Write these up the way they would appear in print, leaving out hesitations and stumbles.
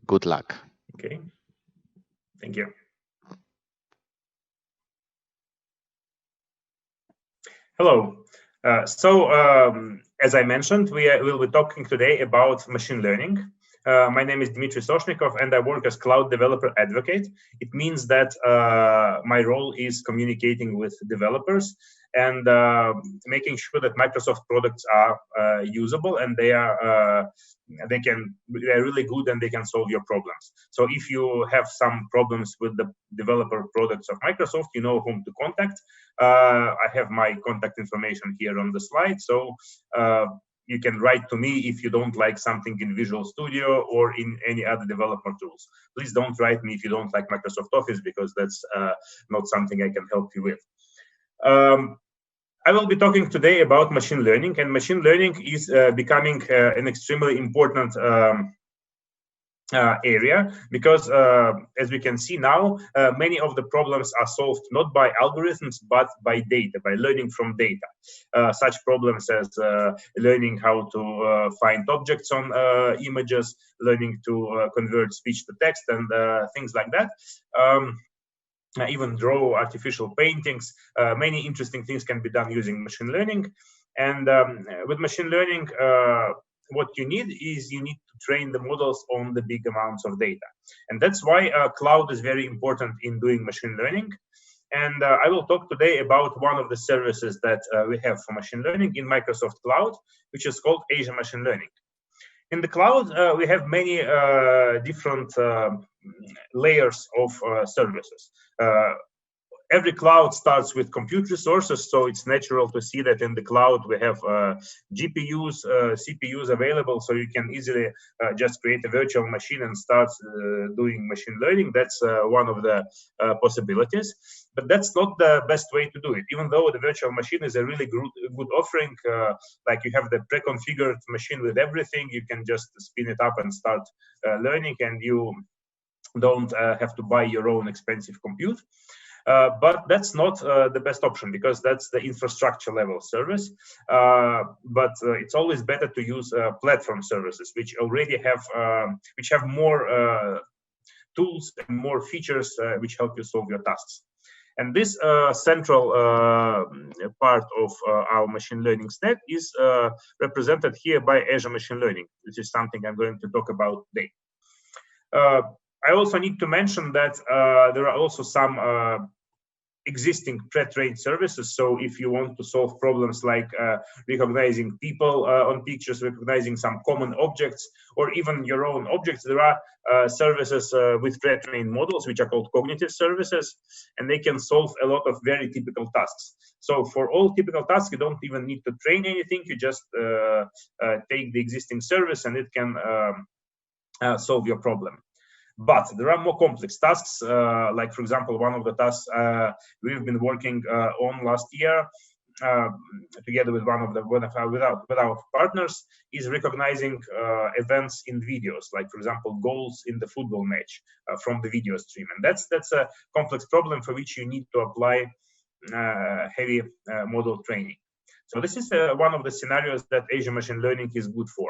Good luck. Okay. Thank you. Hello. As I mentioned, we will be talking today about machine learning. My name is Dmitry Soshnikov, and I work as cloud developer advocate. It means that my role is communicating with developers and making sure that Microsoft products are usable and they're really good and they can solve your problems. So if you have some problems with the developer products of Microsoft, you know whom to contact. I have my contact information here on the slide, so you can write to me if you don't like something in Visual Studio or in any other developer tools. Please don't write me if you don't like Microsoft Office, because that's not something I can help you with. I will be talking today about machine learning, and machine learning is becoming an extremely important area, because as we can see now, many of the problems are solved not by algorithms but by data, by learning from data. Such problems as learning how to find objects on images, learning to convert speech to text, and things like that. Even draw artificial paintings. Many interesting things can be done using machine learning. And with machine learning, what you need to train the models on the big amounts of data. And that's why cloud is very important in doing machine learning. And I will talk today about one of the services that we have for machine learning in Microsoft Cloud, which is called Azure Machine Learning. In the cloud, we have many different layers of services. Every cloud starts with compute resources, so it's natural to see that in the cloud we have GPUs, CPUs available, so you can easily just create a virtual machine and start doing machine learning. That's one of the possibilities, but that's not the best way to do it. Even though the virtual machine is a really good offering, like you have the pre-configured machine with everything, you can just spin it up and start learning, and you don't have to buy your own expensive compute. But that's not the best option, because that's the infrastructure level service. But it's always better to use platform services, which already have more tools and more features which help you solve your tasks. And this central part of our machine learning stack is represented here by Azure Machine Learning, which is something I'm going to talk about today. I also need to mention that there are also some existing pre-trained services. So if you want to solve problems like recognizing people on pictures, recognizing some common objects, or even your own objects, there are services with pre-trained models, which are called cognitive services, and they can solve a lot of very typical tasks. So for all typical tasks, you don't even need to train anything. You just take the existing service and it can solve your problem. But there are more complex tasks, like, for example, one of the tasks we've been working on last year together with with our partners is recognizing events in videos, like, for example, goals in the football match from the video stream. And that's a complex problem for which you need to apply heavy model training. So this is one of the scenarios that Azure Machine Learning is good for.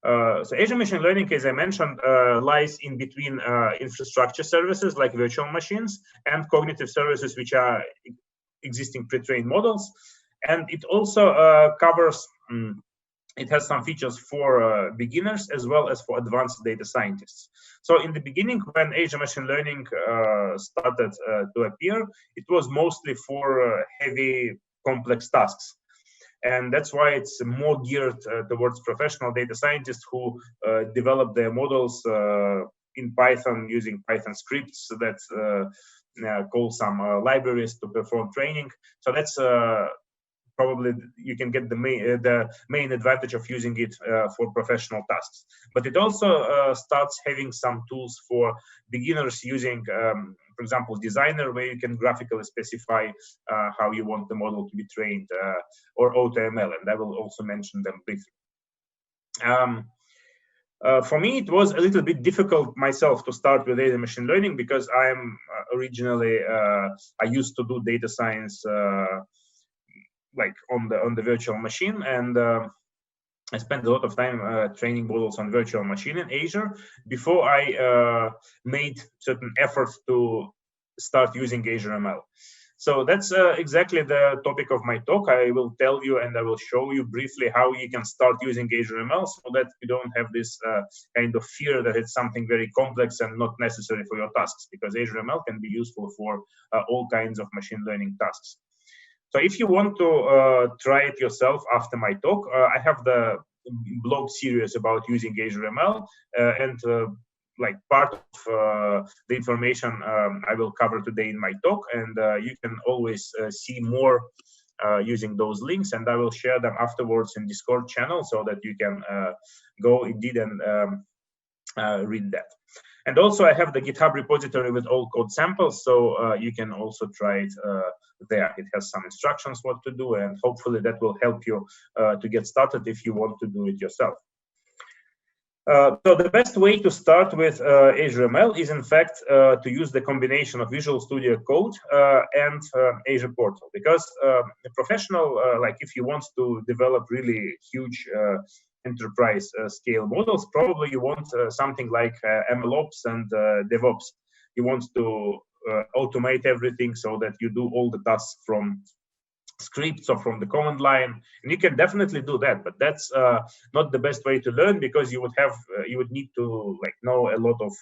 So Azure Machine Learning, as I mentioned, lies in between infrastructure services like virtual machines and cognitive services, which are existing pre-trained models. And it also covers, it has some features for beginners as well as for advanced data scientists. So in the beginning, when Azure Machine Learning started to appear, it was mostly for heavy, complex tasks. And that's why it's more geared towards professional data scientists who develop their models in Python using Python scripts that call some libraries to perform training. So that's probably you can get the main advantage of using it for professional tasks. But it also starts having some tools for beginners using, for example, Designer, where you can graphically specify how you want the model to be trained, or AutoML, and I will also mention them briefly. For me, it was a little bit difficult myself to start with data machine learning, because I'm originally I used to do data science like on the virtual machine, and I spent a lot of time training models on virtual machine in Azure before I made certain efforts to start using Azure ML. So that's exactly the topic of my talk. I will tell you and I will show you briefly how you can start using Azure ML so that you don't have this kind of fear that it's something very complex and not necessary for your tasks, because Azure ML can be useful for all kinds of machine learning tasks. So if you want to try it yourself after my talk, I have the blog series about using Azure ML, and like part of the information I will cover today in my talk, and you can always see more using those links, and I will share them afterwards in Discord channel so that you can go indeed and read that. And also I have the GitHub repository with all code samples, so you can also try it there. It has some instructions what to do, and hopefully that will help you to get started if you want to do it yourself. So the best way to start with Azure ML is in fact to use the combination of Visual Studio Code and Azure Portal, because the professional, like if you want to develop really huge enterprise scale models, probably you want something like MLOps and DevOps. You want to automate everything so that you do all the tasks from scripts or from the command line, and you can definitely do that, but that's not the best way to learn, because you would have you would need to like know a lot of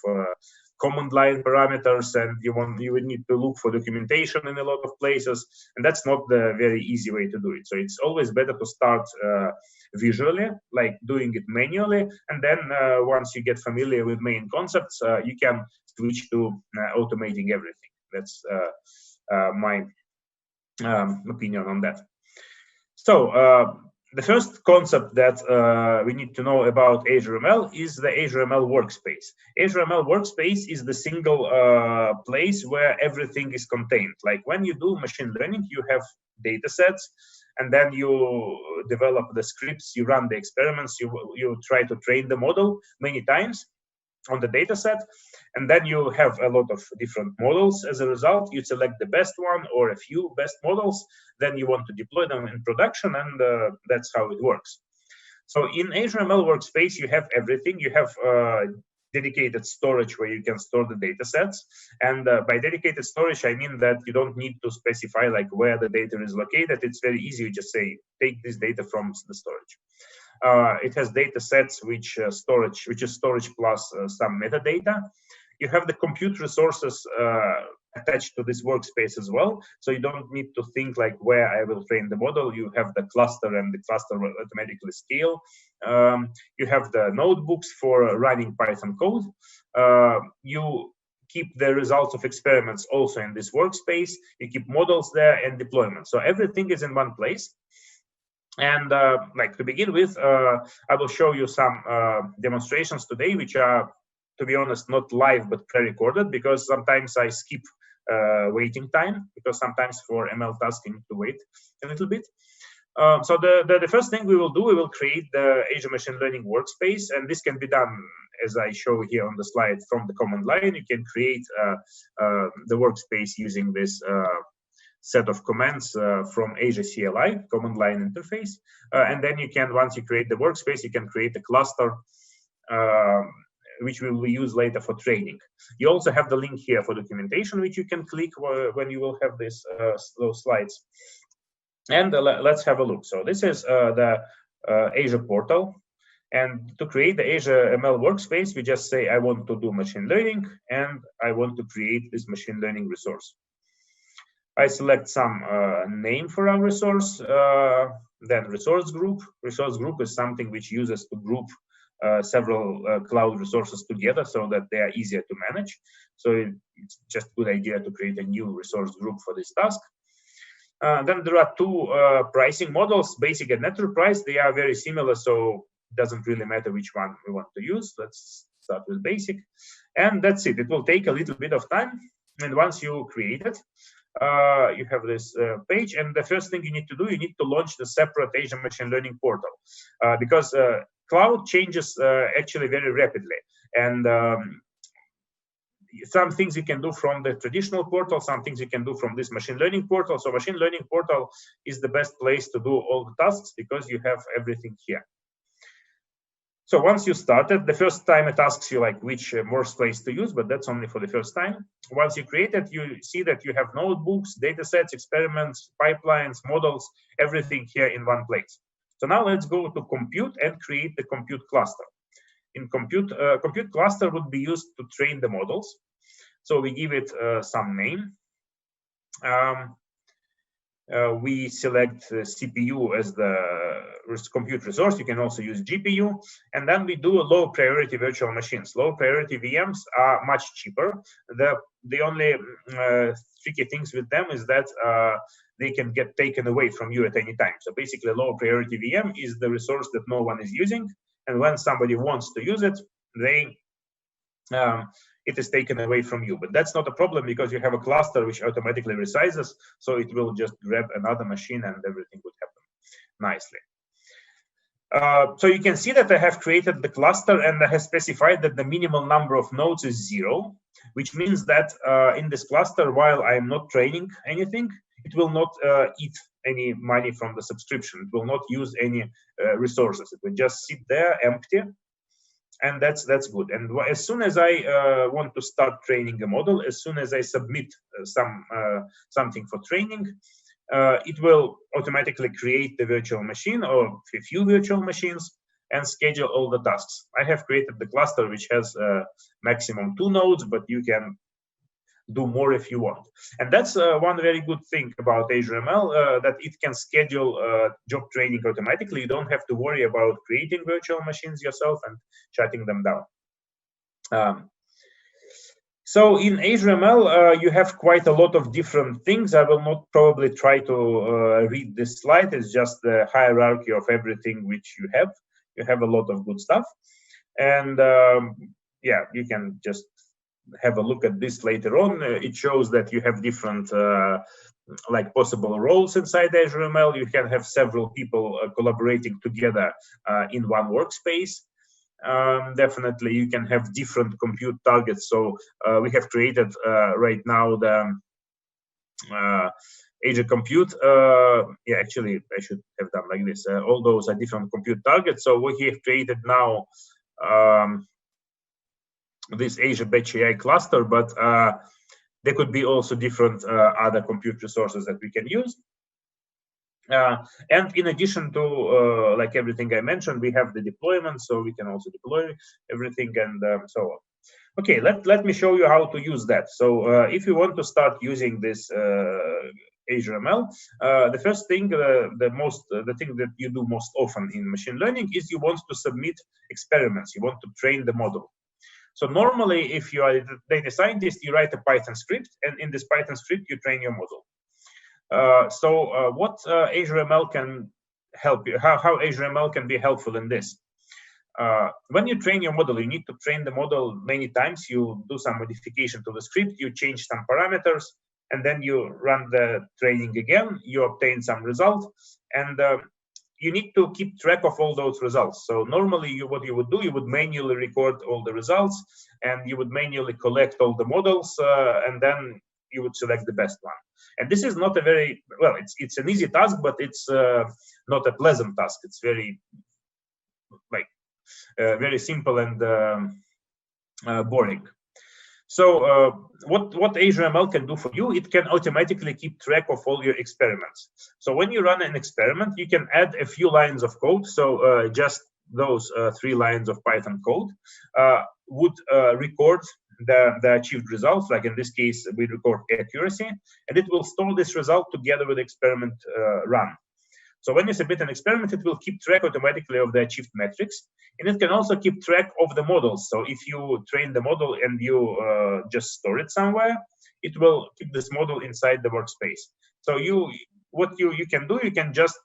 command line parameters, and you would need to look for documentation in a lot of places, and that's not the very easy way to do it. So it's always better to start visually, like doing it manually, and then once you get familiar with main concepts, you can switch to automating everything. That's my opinion on that. So the first concept that we need to know about Azure ML is the Azure ML Workspace. Azure ML Workspace is the single place where everything is contained. Like when you do machine learning, you have data sets, and then you develop the scripts, you run the experiments, you try to train the model many times on the data set, and then you have a lot of different models. As a result, you select the best one or a few best models, then you want to deploy them in production, and that's how it works. So in Azure ML Workspace, you have everything. You have dedicated storage where you can store the data sets, and by dedicated storage I mean that you don't need to specify like where the data is located. It's very easy. You just say take this data from the storage. It has data sets which is storage plus some metadata. You have the compute resources attached to this workspace as well, so you don't need to think like where I will train the model. You have the cluster, and the cluster will automatically scale. You have the notebooks for running Python code. You keep the results of experiments also in this workspace. You keep models there and deployment. So everything is in one place. And like to begin with, I will show you some demonstrations today, which are, to be honest, not live but pre-recorded, because sometimes I skip waiting time, because sometimes for ML tasks you need to wait a little bit. So the first thing we will do, we will create the Azure Machine Learning Workspace, and this can be done as I show here on the slide from the command line. You can create the workspace using this set of commands from Azure CLI, command line interface. And then you can, once you create the workspace, you can create a cluster which we will use later for training. You also have the link here for documentation, which you can click when you will have this those slides. And let's have a look. So this is the Azure portal. And to create the Azure ML Workspace, we just say, I want to do machine learning, and I want to create this machine learning resource. I select some name for our resource, then resource group. Resource group is something which uses to group several cloud resources together so that they are easier to manage. So it's just a good idea to create a new resource group for this task. Then there are two pricing models, basic and enterprise. They are very similar, so it doesn't really matter which one we want to use. Let's start with basic. And that's it. It will take a little bit of time. And once you create it, you have this page, and the first thing you need to do, you need to launch the separate Azure Machine Learning portal, because cloud changes actually very rapidly, and some things you can do from the traditional portal, some things you can do from this machine learning portal. So machine learning portal is the best place to do all the tasks because you have everything here. So once you started, the first time it asks you like which workspace to use, but that's only for the first time. Once you create it, you see that you have notebooks, datasets, experiments, pipelines, models, everything here in one place. So now let's go to compute and create the compute cluster. In compute cluster would be used to train the models. So we give it some name. We select CPU as the compute resource. You can also use GPU, and then we do a low priority virtual machines. Low priority VMs are much cheaper. The only tricky things with them is that they can get taken away from you at any time. So basically, low priority VM is the resource that no one is using, and when somebody wants to use it, it is taken away from you. But that's not a problem because you have a cluster which automatically resizes, so it will just grab another machine and everything would happen nicely. So you can see that I have created the cluster and I have specified that the minimal number of nodes is 0, which means that in this cluster, while I am not training anything, it will not eat any money from the subscription. It will not use any resources. It will just sit there empty. And that's good. And as soon as I want to start training a model, as soon as I submit something for training, it will automatically create the virtual machine or a few virtual machines and schedule all the tasks. I have created the cluster which has maximum 2 nodes, but you can do more if you want. And that's one very good thing about Azure ML, that it can schedule job training automatically. You don't have to worry about creating virtual machines yourself and shutting them down. So in Azure ML, you have quite a lot of different things. I will not probably try to read this slide. It's just the hierarchy of everything which you have. You have a lot of good stuff. And yeah, you can just have a look at this later on. It shows that you have different like possible roles inside Azure ML. You can have several people collaborating together in one workspace. Definitely, you can have different compute targets. So we have created right now the Azure Compute. Yeah, actually, I should have done like this. All those are different compute targets. So we have created now this Azure Batch AI cluster, but there could be also different other compute resources that we can use. And in addition to like everything I mentioned, we have the deployment, so we can also deploy everything and so on. Okay, let me show you how to use that. So if you want to start using this Azure ML, the first thing, the thing that you do most often in machine learning is you want to submit experiments. You want to train the model. So normally, if you are a data scientist, you write a Python script, and in this Python script, you train your model. What Azure ML can help you, how Azure ML can be helpful in this. When you train your model, you need to train the model many times. You do some modification to the script, you change some parameters, and then you run the training again, you obtain some result, and you need to keep track of all those results. So normally what you would do, you would manually record all the results, and you would manually collect all the models, and then you would select the best one. And this is not a very, well, it's an easy task, but it's not a pleasant task. It's very, like, very simple and boring. So what Azure ML can do for you, it can automatically keep track of all your experiments. So when you run an experiment, you can add a few lines of code. So just those 3 lines of Python code would record the achieved results. Like in this case, we record accuracy, and it will store this result together with the experiment run. So when you submit an experiment, it will keep track automatically of the achieved metrics, and it can also keep track of the models. So if you train the model and you just store it somewhere, it will keep this model inside the workspace. So what you can do, you can just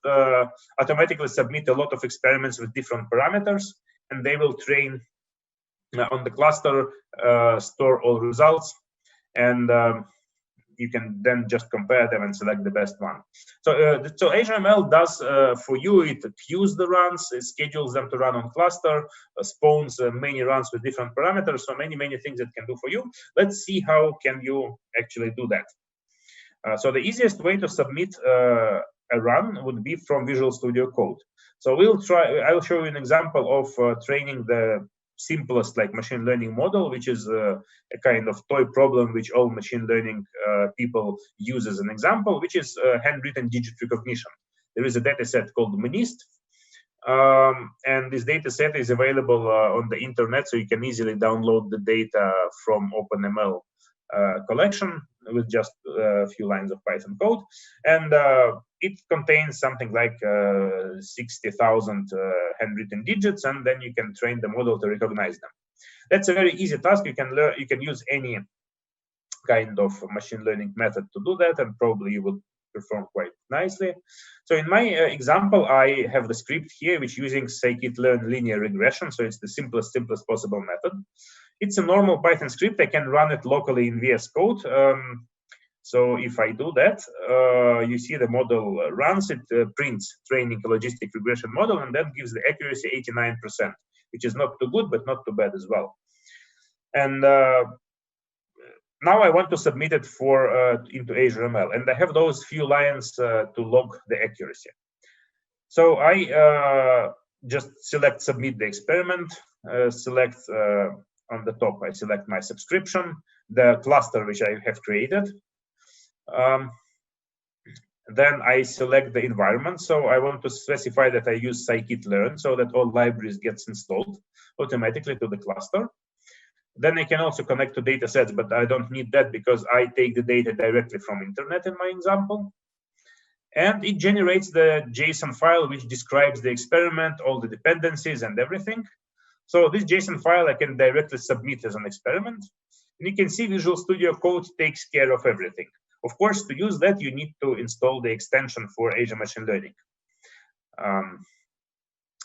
automatically submit a lot of experiments with different parameters, and they will train on the cluster, store all results, and you can then just compare them and select the best one. So, so Azure ML does for you, it queues the runs, it schedules them to run on cluster, spawns many runs with different parameters, so many things it can do for you. Let's see how can you actually do that. So the easiest way to submit a run would be from Visual Studio Code. So I'll show you an example of training the simplest like machine learning model, which is a kind of toy problem which all machine learning people use as an example, which is handwritten digit recognition. There is a data set called MNIST, and this data set is available on the internet, so you can easily download the data from OpenML collection with just a few lines of Python code, and it contains something like 60,000 handwritten digits, and then you can train the model to recognize them. That's a very easy task. You can use any kind of machine learning method to do that, and probably you will perform quite nicely. So in my example, I have the script here, which using scikit-learn linear regression. So it's the simplest possible method. It's a normal Python script. I can run it locally in VS Code. So if I do that, you see the model runs, it prints training a logistic regression model, and then gives the accuracy 89%, which is not too good, but not too bad as well. And now I want to submit it into Azure ML, and I have those few lines to log the accuracy. So I just select submit the experiment, select on the top, I select my subscription, the cluster which I have created. Then I select the environment. So I want to specify that I use scikit-learn so that all libraries gets installed automatically to the cluster. Then I can also connect to data sets, but I don't need that because I take the data directly from internet in my example. And it generates the JSON file which describes the experiment, all the dependencies and everything. So this JSON file I can directly submit as an experiment. And you can see Visual Studio Code takes care of everything. Of course, to use that, you need to install the extension for Azure Machine Learning.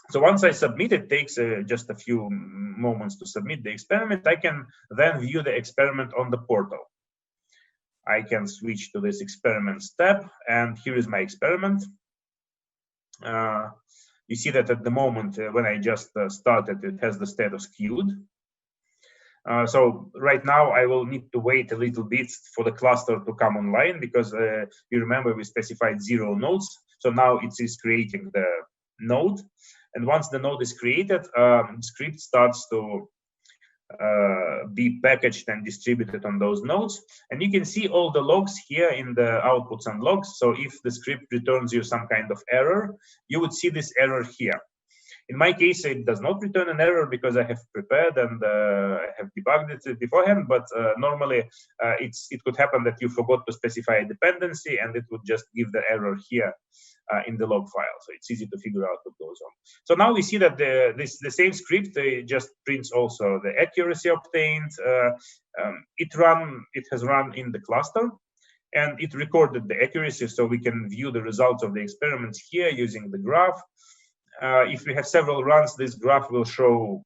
So once I submit, it takes just a few moments to submit the experiment. I can then view the experiment on the portal. I can switch to this experiments tab, and here is my experiment. You see that at the moment, when I just started, it has the status queued. So right now, I will need to wait a little bit for the cluster to come online because you remember we specified 0 nodes. So now it is creating the node. And once the node is created, script starts to be packaged and distributed on those nodes. And you can see all the logs here in the outputs and logs. So if the script returns you some kind of error, you would see this error here. In my case, it does not return an error because I have prepared and I have debugged it beforehand. But normally, it could happen that you forgot to specify a dependency, and it would just give the error here in the log file. So it's easy to figure out what goes on. So now we see that the same script just prints also the accuracy obtained. It has run in the cluster, and it recorded the accuracy, so we can view the results of the experiments here using the graph. If we have several runs, this graph will show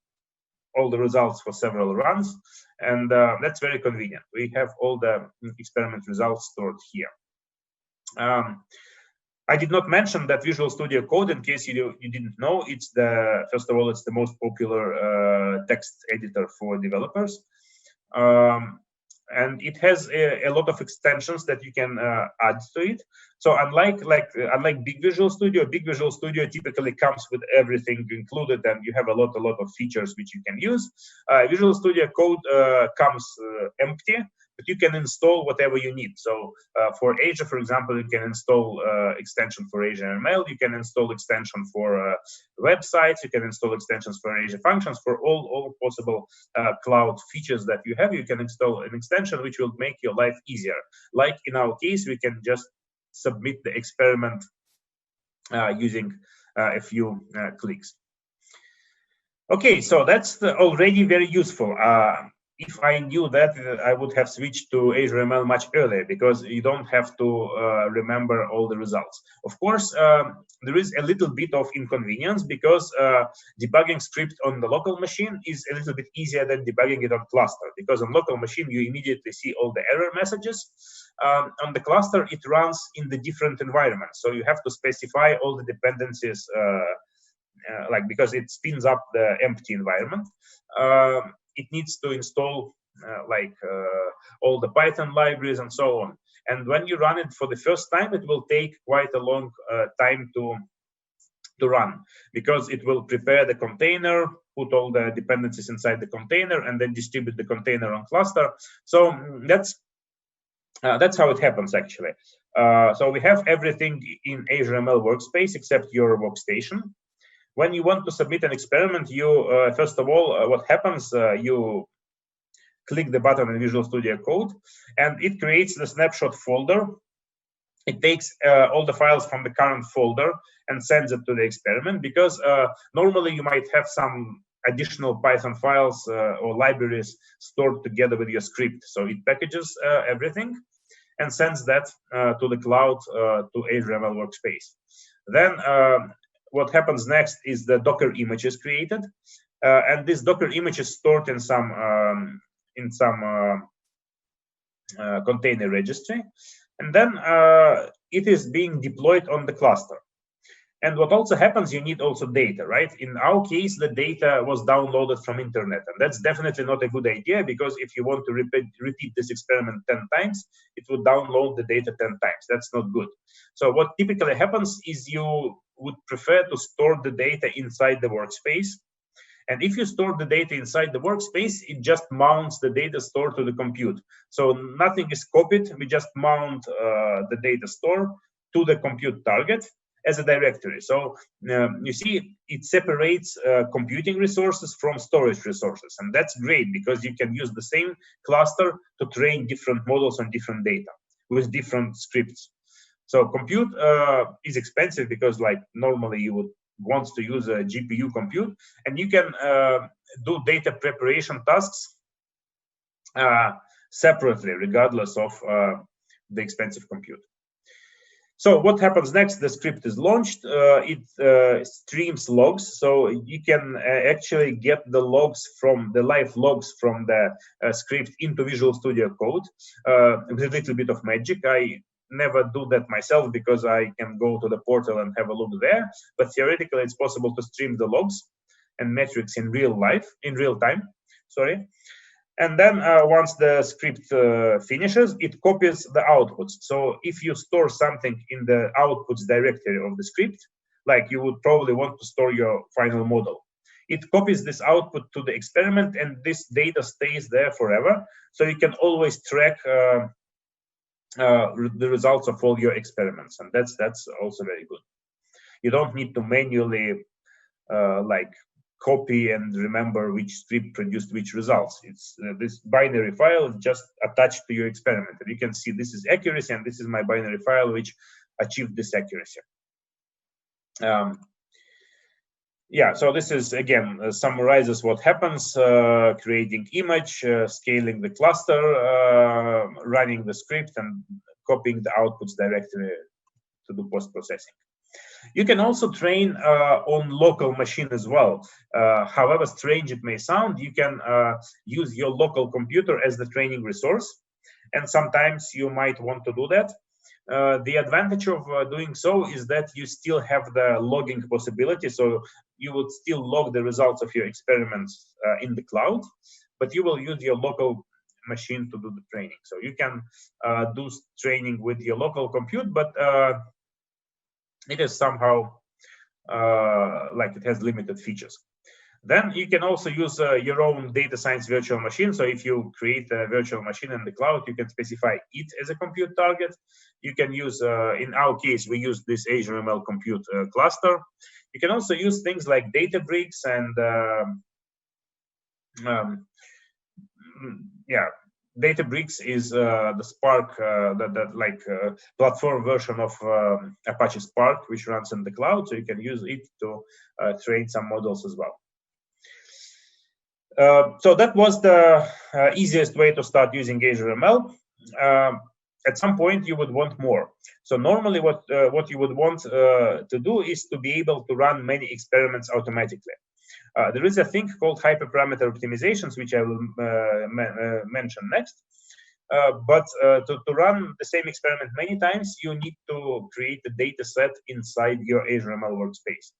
all the results for several runs, and that's very convenient. We have all the experiment results stored here. I did not mention that Visual Studio Code, in case you didn't know, first of all, it's the most popular text editor for developers. And it has a lot of extensions that you can add to it. So unlike Big Visual Studio typically comes with everything included, and you have a lot of features which you can use. Visual Studio Code comes empty, but you can install whatever you need. So for Azure, for example, you can install extension for Azure ML. You can install extension for websites. You can install extensions for Azure Functions. For all possible cloud features that you have, you can install an extension which will make your life easier. Like in our case, we can just submit the experiment using a few clicks. Okay, so that's already very useful. If I knew that, I would have switched to Azure ML much earlier because you don't have to remember all the results. Of course, there is a little bit of inconvenience because debugging script on the local machine is a little bit easier than debugging it on cluster, because on local machine, you immediately see all the error messages. On the cluster, it runs in the different environments. So you have to specify all the dependencies because it spins up the empty environment. It needs to install all the Python libraries and so on. And when you run it for the first time, it will take quite a long time to run, because it will prepare the container, put all the dependencies inside the container, and then distribute the container on cluster. So that's how it happens, actually. So we have everything in Azure ML Workspace except your workstation. When you want to submit an experiment, you first of all, what happens, you click the button in Visual Studio Code, and it creates the snapshot folder. It takes all the files from the current folder and sends it to the experiment, because normally you might have some additional Python files or libraries stored together with your script. So it packages everything and sends that to the cloud, to Azure ML Workspace. Then what happens next is the Docker image is created, and this Docker image is stored in some container registry, and then it is being deployed on the cluster. And what also happens, you need also data, right? In our case, the data was downloaded from internet, and that's definitely not a good idea, because if you want to repeat this experiment 10 times, it would download the data 10 times. That's not good. So what typically happens is you would prefer to store the data inside the workspace. And if you store the data inside the workspace, it just mounts the data store to the compute. So nothing is copied. We just mount the data store to the compute target as a directory. So you see, it separates computing resources from storage resources. And that's great, because you can use the same cluster to train different models on different data with different scripts. So compute is expensive, because like normally you would want to use a GPU compute, and you can do data preparation tasks separately, regardless of the expensive compute. So what happens next? The script is launched. It streams logs, so you can actually get the logs from the live logs from the script into Visual Studio Code with a little bit of magic. I never do that myself, because I can go to the portal and have a look there. But theoretically, it's possible to stream the logs and metrics in real time. Sorry. And then once the script finishes, it copies the outputs. So if you store something in the outputs directory of the script, like you would probably want to store your final model, it copies this output to the experiment, and this data stays there forever. So you can always track the results of all your experiments, and that's also very good. You don't need to manually like copy and remember which script produced which results. It's this binary file just attached to your experiment, and you can see this is accuracy, and this is my binary file which achieved this accuracy. Yeah, so this is again summarizes what happens: creating image, scaling the cluster, running the script, and copying the outputs directly to do post-processing. You can also train on local machine as well. However strange it may sound, you can use your local computer as the training resource, and sometimes you might want to do that. The advantage of doing so is that you still have the logging possibility, so you would still log the results of your experiments in the cloud, but you will use your local machine to do the training. So you can do training with your local compute, but it is somehow like it has limited features. Then you can also use your own data science virtual machine. So if you create a virtual machine in the cloud, you can specify it as a compute target. You can use, in our case, we use this Azure ML compute cluster. You can also use things like Databricks and yeah, Databricks is the Spark, that platform version of Apache Spark, which runs in the cloud. So you can use it to train some models as well. So that was the easiest way to start using Azure ML. At some point, you would want more. So normally, what you would want to do is to be able to run many experiments automatically. There is a thing called hyperparameter optimizations, which I will mention next. But to run the same experiment many times, you need to create a data set inside your Azure ML Workspace.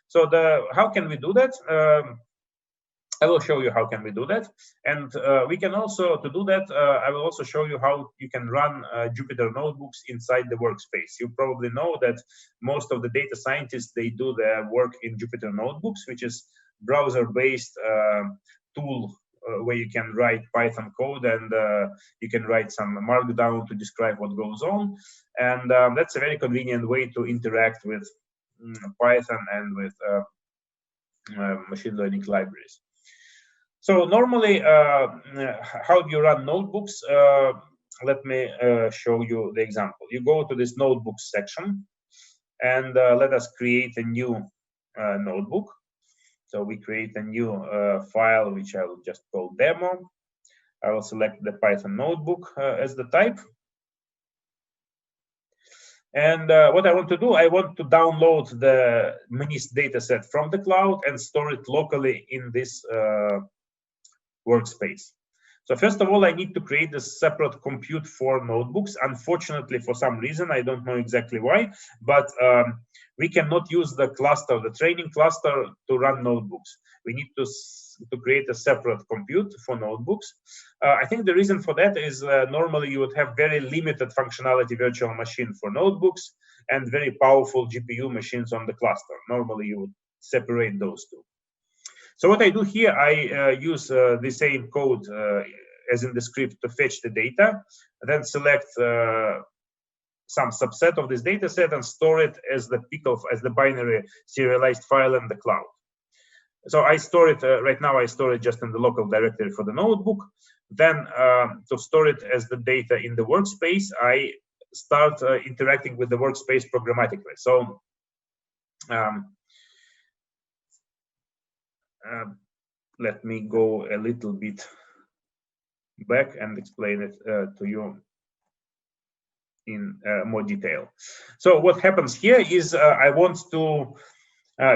So how can we do that? I will show you how can we do that, and we can also, to do that, I will also show you how you can run Jupyter notebooks inside the workspace. You probably know that most of the data scientists, they do their work in Jupyter notebooks, which is browser-based tool where you can write Python code, and you can write some markdown to describe what goes on, and that's a very convenient way to interact with Python and with machine learning libraries. So normally, how do you run notebooks? Let me show you the example. You go to this notebooks section, and let us create a new notebook. So we create a new file, which I will just call demo. I will select the Python notebook as the type. And what I want to do, I want to download the MNIST dataset from the cloud and store it locally in this workspace. So first of all, I need to create a separate compute for notebooks. Unfortunately, for some reason, I don't know exactly why, but we cannot use the cluster, the training cluster, to run notebooks. We need to create a separate compute for notebooks. I think the reason for that is normally you would have very limited functionality virtual machine for notebooks and very powerful GPU machines on the cluster. Normally you would separate those two. So what I do here, I use the same code as in the script to fetch the data, then select some subset of this data set and store it as the as the binary serialized file in the cloud. So I store it right now. I store it just in the local directory for the notebook. Then to store it as the data in the workspace, I start interacting with the workspace programmatically. So let me go a little bit back and explain it to you in more detail. So what happens here is I want to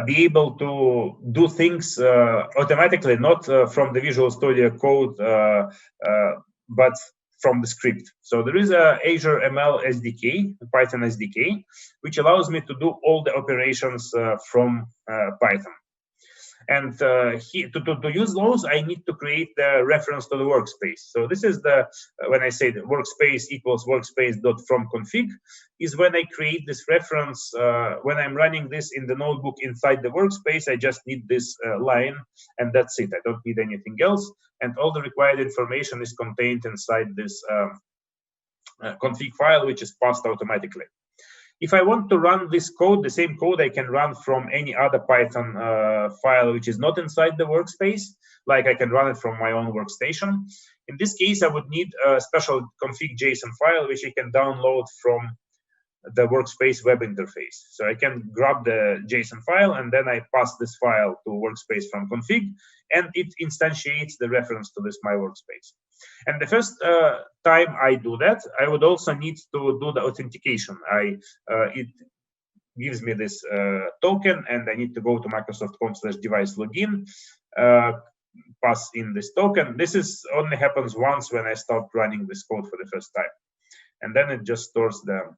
be able to do things automatically, not from the Visual Studio Code, but from the script. So there is a Azure ML SDK, Python SDK, which allows me to do all the operations from Python. And to use those, I need to create the reference to the workspace. So this is the, when I say the workspace equals workspace.fromConfig, is when I create this reference. When I'm running this in the notebook inside the workspace, I just need this line, and that's it. I don't need anything else. And all the required information is contained inside this config file, which is passed automatically. If I want to run this code, the same code I can run from any other Python file which is not inside the workspace, like I can run it from my own workstation. In this case, I would need a special config JSON file which I can download from the workspace web interface. So I can grab the JSON file and then I pass this file to workspace from config, and it instantiates the reference to this my workspace. And the first time I do that, I would also need to do the authentication. It gives me this token, and I need to go to Microsoft.com/device-login, pass in this token. This is only happens once when I start running this code for the first time, and then it just stores the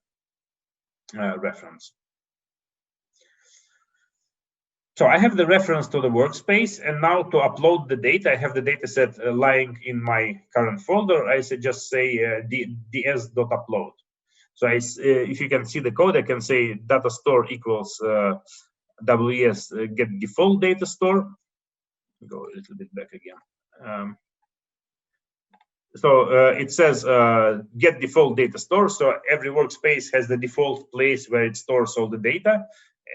reference. So I have the reference to the workspace, and now to upload the data, I have the data set lying in my current folder. I just say ds.upload. So if you can see the code, I can say data store equals WES get default data store. Go a little bit back again. So it says get default data store. So every workspace has the default place where it stores all the data,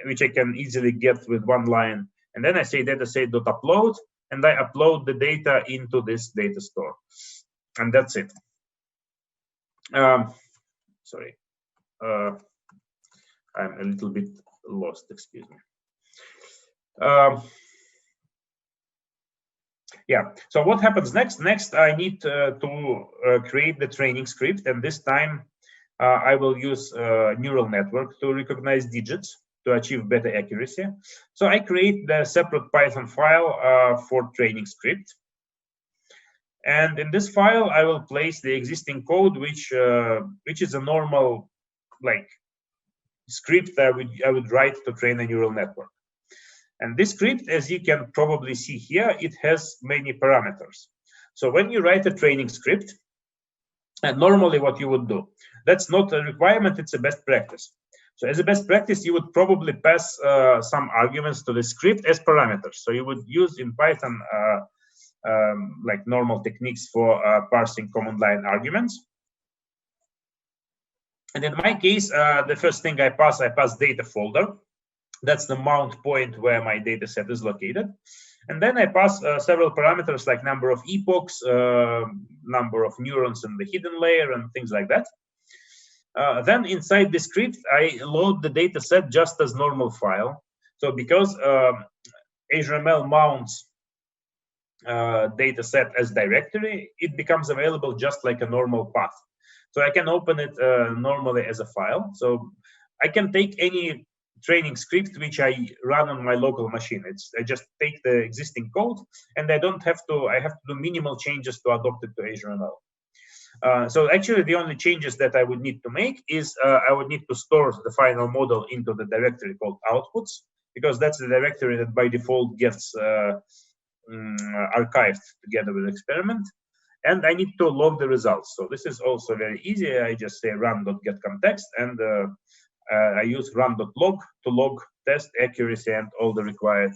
which I can easily get with one line. And then I say dataset.upload, and I upload the data into this data store. And that's it. Sorry. I'm a little bit lost, excuse me. Yeah, so what happens next? Next, I need to create the training script, and this time I will use a neural network to recognize digits to achieve better accuracy. So I create the separate Python file for training script. And in this file, I will place the existing code, which is a normal like script that I would write to train a neural network. And this script, as you can probably see here, it has many parameters. So when you write a training script, and normally what you would do, that's not a requirement, it's a best practice. So as a best practice, you would probably pass some arguments to the script as parameters. So you would use in Python like normal techniques for parsing command line arguments. And in my case, the first thing I pass data folder. That's the mount point where my data set is located. And then I pass several parameters like number of epochs, number of neurons in the hidden layer, and things like that. Then inside the script, I load the data set just as normal file. So because Azure ML mounts data set as directory, it becomes available just like a normal path. So I can open it normally as a file. So I can take any training script which I run on my local machine. I just take the existing code, and I have to do minimal changes to adopt it to Azure ML. So actually, the only changes that I would need to make is I would need to store the final model into the directory called outputs, because that's the directory that by default gets archived together with experiment. And I need to log the results. So this is also very easy. I just say run.getContext, and I use run.log to log test accuracy and all the required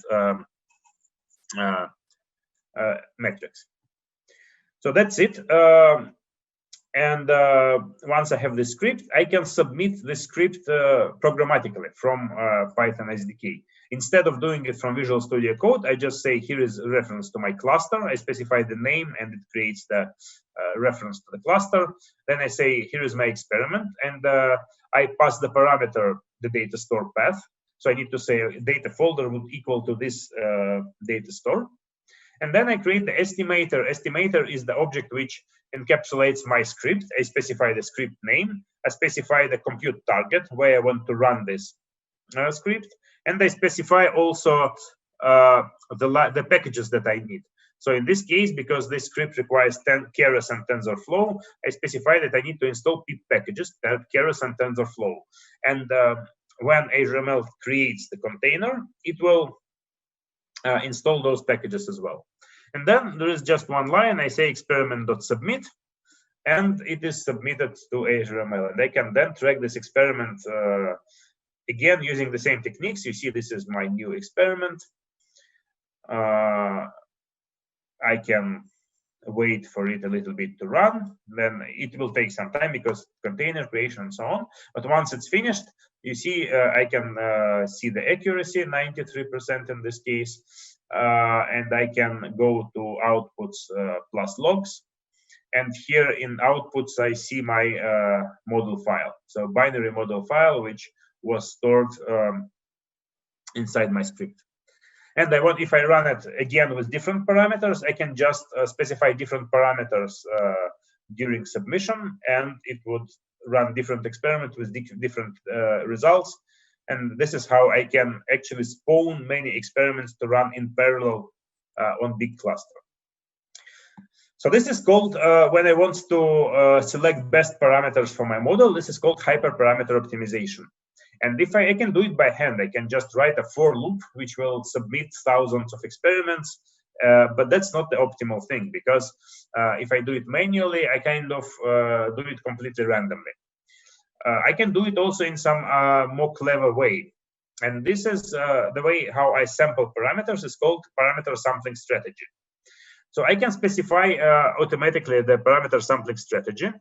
metrics. So that's it. And once I have the script, I can submit the script programmatically from Python SDK. Instead of doing it from Visual Studio Code, I just say, here is a reference to my cluster. I specify the name, and it creates the reference to the cluster. Then I say, here is my experiment, and I pass the parameter, the data store path. So I need to say data folder would equal to this data store. And then I create the estimator. Estimator is the object which encapsulates my script. I specify the script name. I specify the compute target where I want to run this script. And I specify also the packages that I need. So in this case, because this script requires keras and TensorFlow, I specify that I need to install pip packages, keras and TensorFlow. And when Azure ML creates the container, it will install those packages as well. And then there is just one line. I say experiment.submit, and it is submitted to Azure ML. And I can then track this experiment again using the same techniques. You see, this is my new experiment. I can wait for it a little bit to run. Then it will take some time because container creation and so on. But once it's finished, you see, I can see the accuracy, 93% in this case. And I can go to outputs plus logs. And here in outputs, I see my model file. So binary model file, which was stored inside my script. And if I run it again with different parameters, I can just specify different parameters during submission, and it would run different experiments with different results. And this is how I can actually spawn many experiments to run in parallel on big cluster. So this is called, when I want to select best parameters for my model, this is called hyperparameter optimization. And if I can do it by hand, I can just write a for loop, which will submit thousands of experiments. But that's not the optimal thing, because if I do it manually, I kind of do it completely randomly. I can do it also in some more clever way. And this is the way how I sample parameters is called parameter sampling strategy. So I can specify automatically the parameter sampling strategy.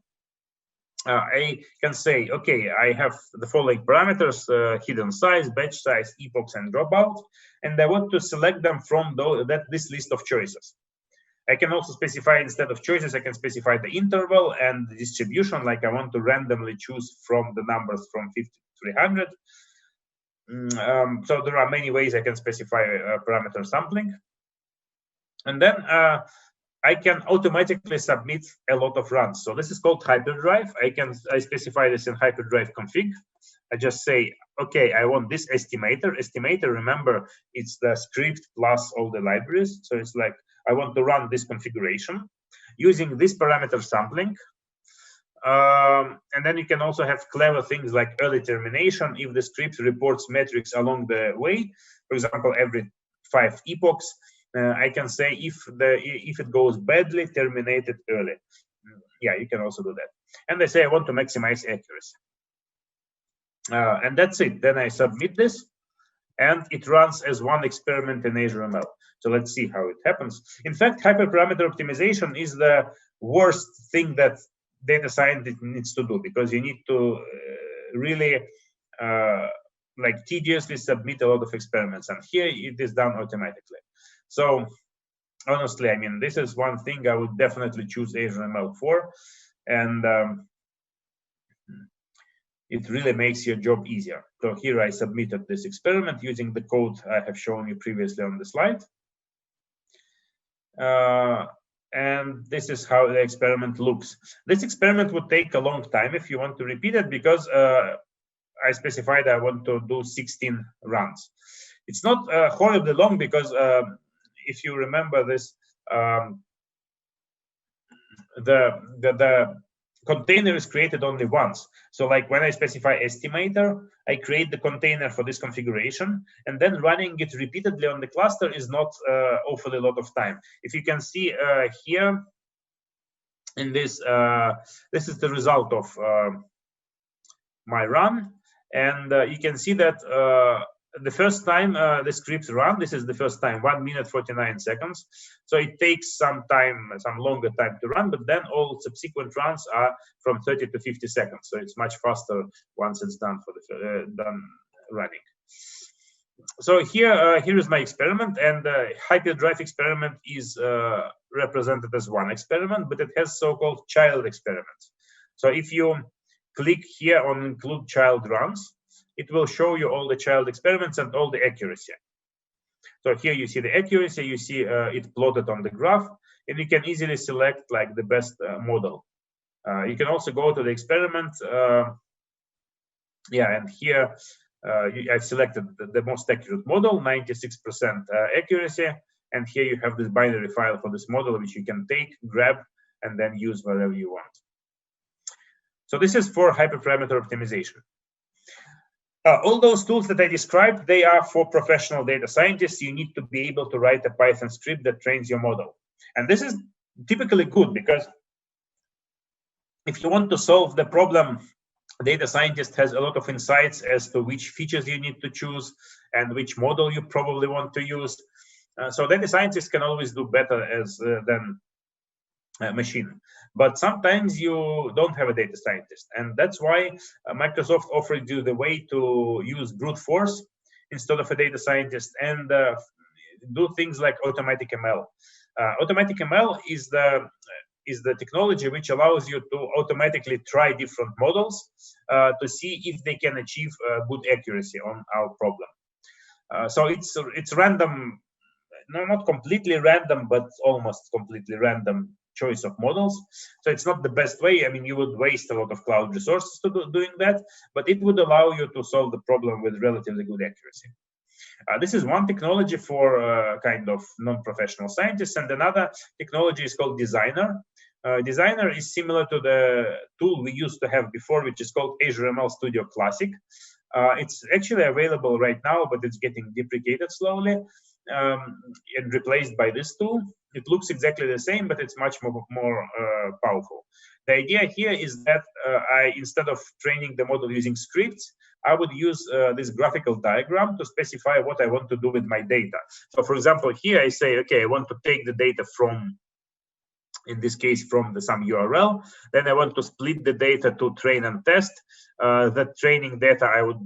I can say, okay, I have the following parameters, hidden size, batch size, epochs, and dropout, and I want to select them from this list of choices. I can also specify, instead of choices, I can specify the interval and the distribution, like I want to randomly choose from the numbers from 50 to 300. So there are many ways I can specify parameter sampling. And then I can automatically submit a lot of runs. So this is called hyperdrive. I specify this in hyperdrive config. I just say, okay, I want this estimator. Estimator, remember, it's the script plus all the libraries. So it's like, I want to run this configuration using this parameter sampling. And then you can also have clever things like early termination. If the script reports metrics along the way, For example, every 5 epochs, I can say if it goes badly, terminate it early. Yeah, you can also do that. And I say I want to maximize accuracy. And that's it. Then I submit this, and it runs as one experiment in Azure ML. So let's see how it happens. In fact, hyperparameter optimization is the worst thing that data scientist needs to do, because you need to really like tediously submit a lot of experiments, and here it is done automatically. So honestly, I mean, this is one thing I would definitely choose Azure ML for, and it really makes your job easier. So here I submitted this experiment using the code I have shown you previously on the slide. And this is how the experiment looks. This experiment would take a long time if you want to repeat it, because I specified I want to do 16 runs. It's not horribly long, because if you remember this, the container is created only once. So like when I specify estimator, I create the container for this configuration, and then running it repeatedly on the cluster is not awfully a lot of time. If you can see here in this, this is the result of my run, and you can see that the first time the scripts run, this is the first time, 1 minute 49 seconds. So it takes some time, some longer time to run, but then all subsequent runs are from 30 to 50 seconds. So it's much faster once it's done for the done running. So here is my experiment, and the hyperdrive experiment is represented as one experiment, but it has so-called child experiments. So if you click here on include child runs, it will show you all the child experiments and all the accuracy. So here you see the accuracy, you see it plotted on the graph, and you can easily select like the best model. You can also go to the experiment. Yeah, and here I've selected the most accurate model, 96% accuracy. And here you have this binary file for this model, which you can take, grab, and then use wherever you want. So this is for hyperparameter optimization. All those tools that I described, they are for professional data scientists. You need to be able to write a Python script that trains your model. And this is typically good, because if you want to solve the problem, data scientist has a lot of insights as to which features you need to choose and which model you probably want to use. So data scientists can always do better than machine. But sometimes you don't have a data scientist, and that's why Microsoft offered you the way to use brute force instead of a data scientist, and do things like automatic ML. Automatic ML is the technology which allows you to automatically try different models to see if they can achieve good accuracy on our problem. So it's random, no, not completely random, but almost completely random choice of models. So it's not the best way. I mean, you would waste a lot of cloud resources to doing that, but it would allow you to solve the problem with relatively good accuracy. This is one technology for kind of non-professional scientists, and another technology is called Designer. Designer is similar to the tool we used to have before, which is called Azure ML Studio Classic. It's actually available right now, but it's getting deprecated slowly and replaced by this tool. It looks exactly the same, but it's much more powerful. The idea here is that instead of training the model using scripts, I would use this graphical diagram to specify what I want to do with my data. So for example, here I say, okay, I want to take the data from, in this case, from some URL. Then I want to split the data to train and test. That training data I would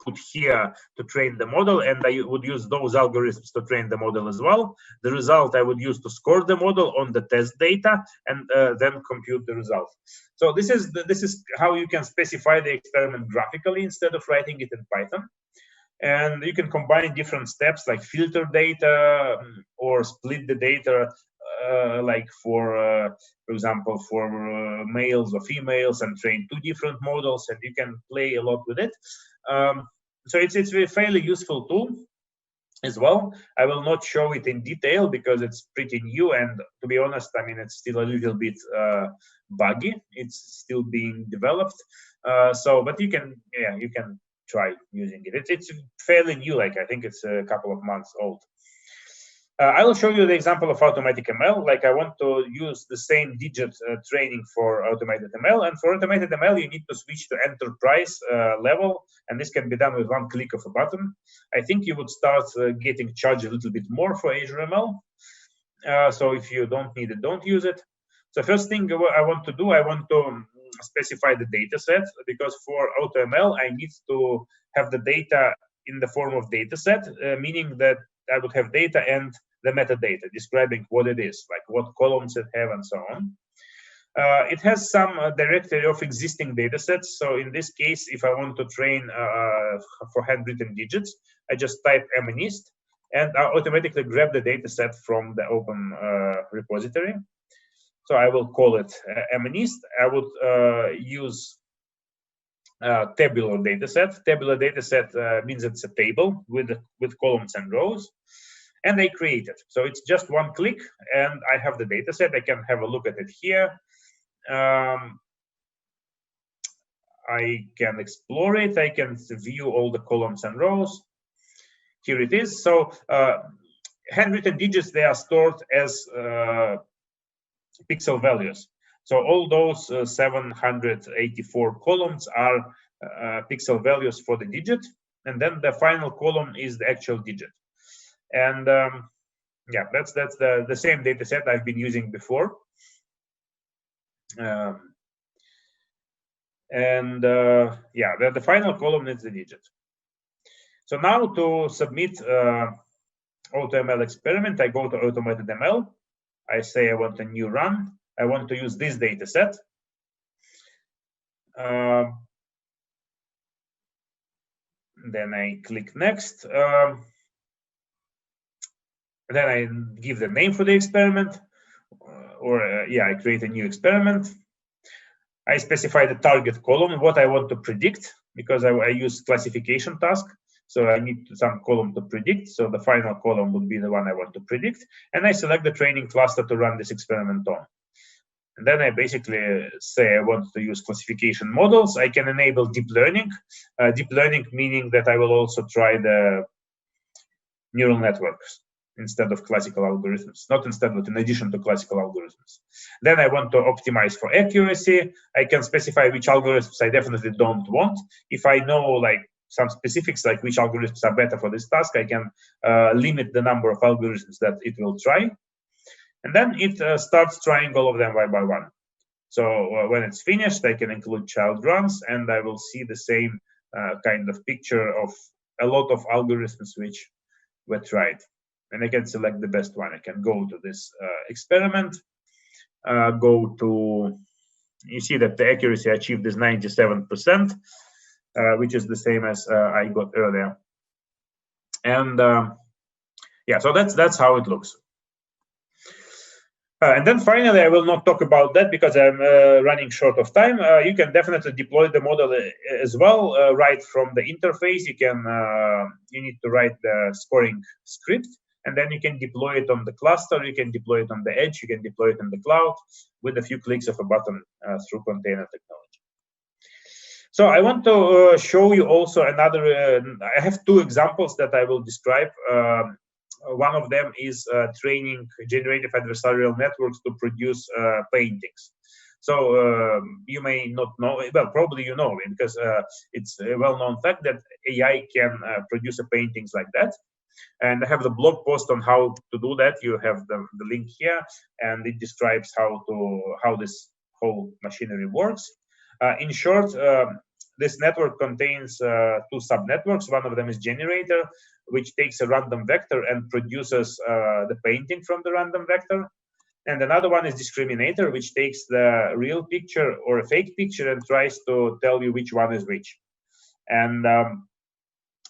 put here to train the model, and I would use those algorithms to train the model as well. The result I would use to score the model on the test data, and then compute the result. So this is how you can specify the experiment graphically instead of writing it in Python. And you can combine different steps like filter data or split the data, like for example, for males or females, and train 2 different models, and you can play a lot with it. So it's a fairly useful tool as well. I will not show it in detail because it's pretty new, and to be honest, I mean, it's still a little bit buggy. It's still being developed. But you can try using it. It's fairly new, like I think it's a couple of months old. I will show you the example of automatic ML. Like I want to use the same digit training for automated ML, and for automated ML you need to switch to enterprise level, and this can be done with one click of a button. I think you would start getting charged a little bit more for Azure ML. So if you don't need it, don't use it. So first thing I want to do, I want to specify the data set, because for AutoML I need to have the data in the form of data set, meaning that I would have data and the metadata describing what it is, like what columns it have and so on. It has some directory of existing data sets. So in this case, if I want to train for handwritten digits, I just type MNIST and I automatically grab the data set from the open repository. So I will call it MNIST. I would use tabular dataset. Tabular dataset means it's a table with columns and rows, and I create it. So it's just one click, and I have the dataset. I can have a look at it here. I can explore it. I can view all the columns and rows. Here it is. So handwritten digits, they are stored as pixel values. So all those 784 columns are pixel values for the digit, and then the final column is the actual digit. And yeah, that's the same data set I've been using before. Yeah, the final column is the digit. So now to submit AutoML experiment, I go to Automated ML. I say I want a new run. I want to use this data set. Then I click next. Then I give the name for the experiment, yeah, I create a new experiment. I specify the target column, what I want to predict, because I use classification task. So I need some column to predict. So the final column would be the one I want to predict. And I select the training cluster to run this experiment on. And then I basically say I want to use classification models. I can enable deep learning. Deep learning meaning that I will also try the neural networks instead of classical algorithms. Not instead, but in addition to classical algorithms. Then I want to optimize for accuracy. I can specify which algorithms I definitely don't want. If I know like some specifics, like which algorithms are better for this task, I can limit the number of algorithms that it will try. And then it starts trying all of them one by one. So when it's finished, I can include child runs, and I will see the same kind of picture of a lot of algorithms which were tried. And I can select the best one. I can go to this experiment, go to, you see that the accuracy achieved is 97%, which is the same as I got earlier. And yeah, so that's how it looks. And then finally, I will not talk about that because I'm running short of time. You can definitely deploy the model as well, right from the interface. You need to write the scoring script, and then you can deploy it on the cluster. You can deploy it on the edge. You can deploy it in the cloud with a few clicks of a button through container technology. So I want to show you also another. I have two examples that I will describe. One of them is training generative adversarial networks to produce paintings. So you may not know, well, probably you know, because it's a well-known fact that AI can produce paintings like that. And I have the blog post on how to do that. You have the link here, and it describes how this whole machinery works. In short, this network contains two subnetworks. One of them is generator, which takes a random vector and produces the painting from the random vector. And another one is discriminator, which takes the real picture or a fake picture and tries to tell you which one is which. And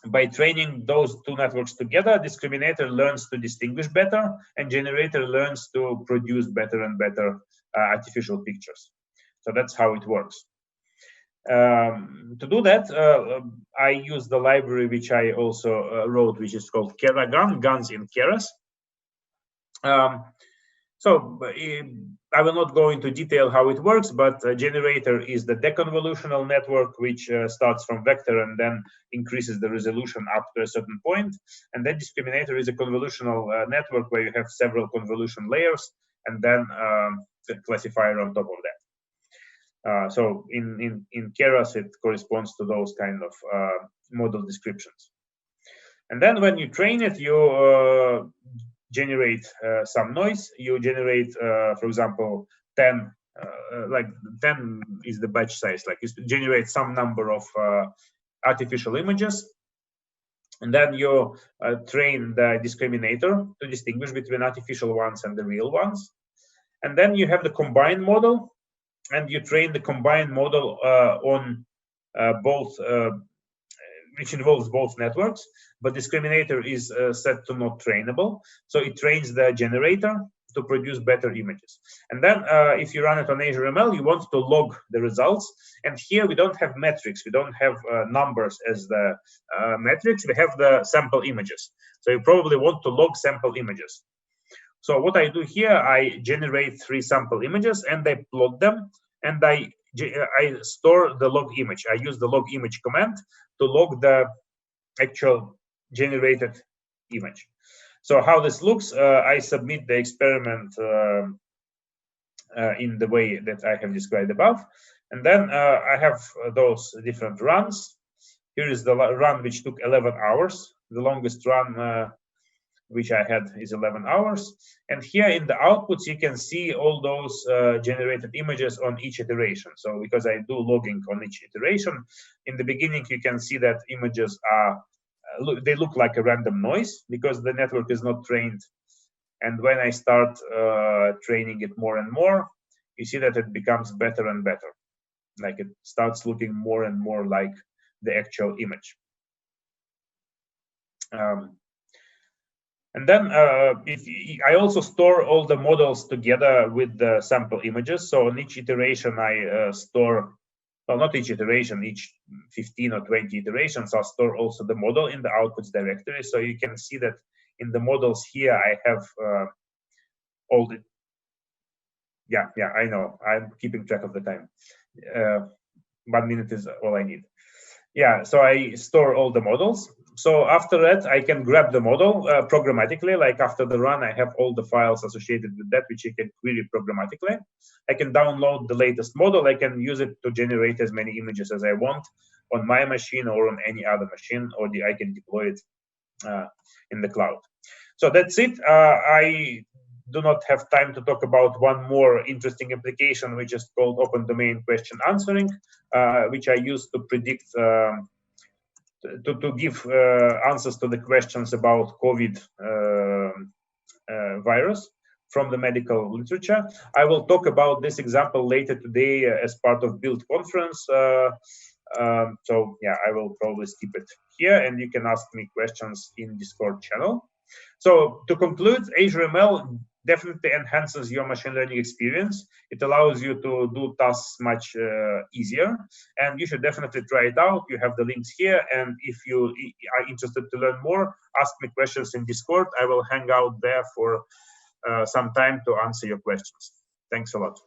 by training those two networks together, discriminator learns to distinguish better, and generator learns to produce better and better artificial pictures. So that's how it works. To do that, I use the library which I also wrote, which is called keragan, GANs in keras. So I will not go into detail how it works, but generator is the deconvolutional network, which starts from vector and then increases the resolution up to a certain point. And then discriminator is a convolutional network where you have several convolution layers and then the classifier on top of that. So in Keras, it corresponds to those kind of model descriptions. And then when you train it, you generate some noise. You generate, for example, 10, like 10 is the batch size, like you generate some number of artificial images. And then you train the discriminator to distinguish between artificial ones and the real ones. And then you have the combined model, and you train the combined model on both, which involves both networks, but discriminator is set to not trainable. So it trains the generator to produce better images. And then if you run it on Azure ML, you want to log the results. And here we don't have metrics. We don't have numbers as the metrics. We have the sample images. So you probably want to log sample images. So what I do here, I generate 3 sample images and I plot them, and I store the log image. I use the log image command to log the actual generated image. So how this looks, I submit the experiment in the way that I have described above. And then I have those different runs. Here is the run which took 11 hours. The longest run which I had is 11 hours. And here in the outputs, you can see all those generated images on each iteration. So because I do logging on each iteration, in the beginning, you can see that images are, they look like a random noise because the network is not trained. And when I start training it more and more, you see that it becomes better and better. Like it starts looking more and more like the actual image. And then I also store all the models together with the sample images. So on each iteration, I store, well, not each iteration, each 15 or 20 iterations, I'll store also the model in the outputs directory. So you can see that in the models here, I have all the, yeah, I know, I'm keeping track of the time. 1 minute is all I need. Yeah, so I store all the models. So after that, I can grab the model programmatically. Like after the run, I have all the files associated with that, which I can query programmatically. I can download the latest model. I can use it to generate as many images as I want on my machine or on any other machine, or I can deploy it in the cloud. So that's it. I do not have time to talk about one more interesting application, which is called Open Domain Question Answering, which I use to predict to give answers to the questions about COVID virus from the medical literature. I will talk about this example later today as part of Build conference. So yeah, I will probably skip it here, and you can ask me questions in Discord channel. So to conclude, Azure ML definitely enhances your machine learning experience. It allows you to do tasks much easier, and you should definitely try it out. You have the links here, and if you are interested to learn more, ask me questions in Discord. I will hang out there for some time to answer your questions. Thanks a lot.